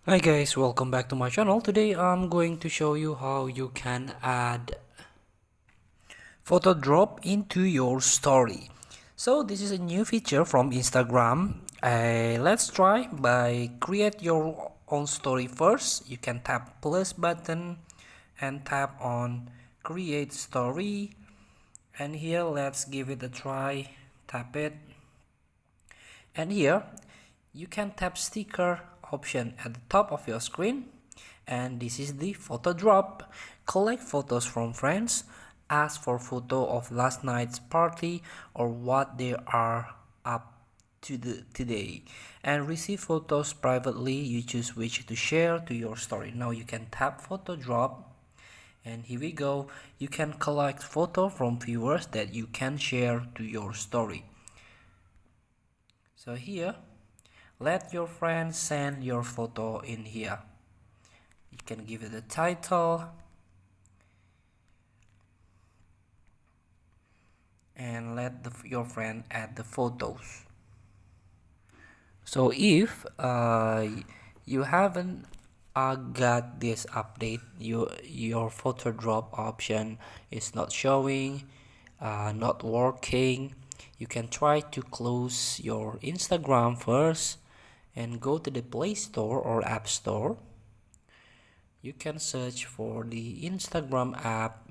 Hi guys, welcome back to my channel. Today I'm going to show you how you can add photo drop into your story. So this is a new feature from Instagram. Let's try by create your own story first. You can tap plus button and tap on create story, and here let's give it a try. Tap it, and here you can tap sticker option at the top of your screen, and this is the photo drop. Collect photos from friends, ask for photo of last night's party or what they are up to today, and receive photos privately. You choose which to share to your story. Now you can tap photo drop, and here we go. You can collect photo from viewers that you can share to your story. So here, let your friends send your photo in here. You can give it a title and let your friend add the photos. So if you haven't got this update, your photo drop option is not showing, not working, you can try to close your Instagram first and go to the Play Store or App Store. You can search for the Instagram app.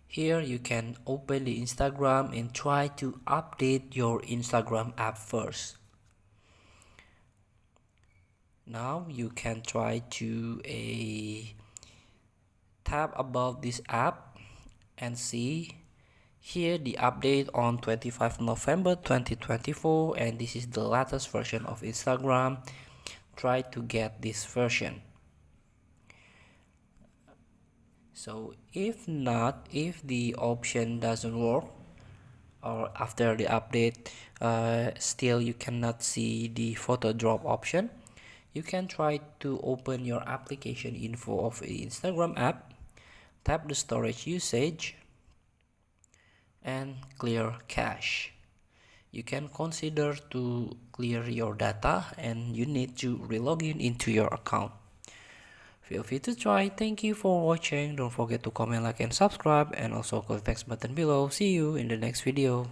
Here you can open the Instagram and try to update your Instagram app first. Now you can try to tab above this app and see here the update on 25 November 2024, and this is the latest version of Instagram. Try to get this version. So if the option doesn't work, or after the update still you cannot see the photo drop option, you can try to open your application info of the Instagram app, tap the storage usage and clear cache. You can consider to clear your data and you need to relog in into your account. Feel free to try. Thank you for watching. Don't forget to comment, like and subscribe, and also click the text button below. See you in the next video.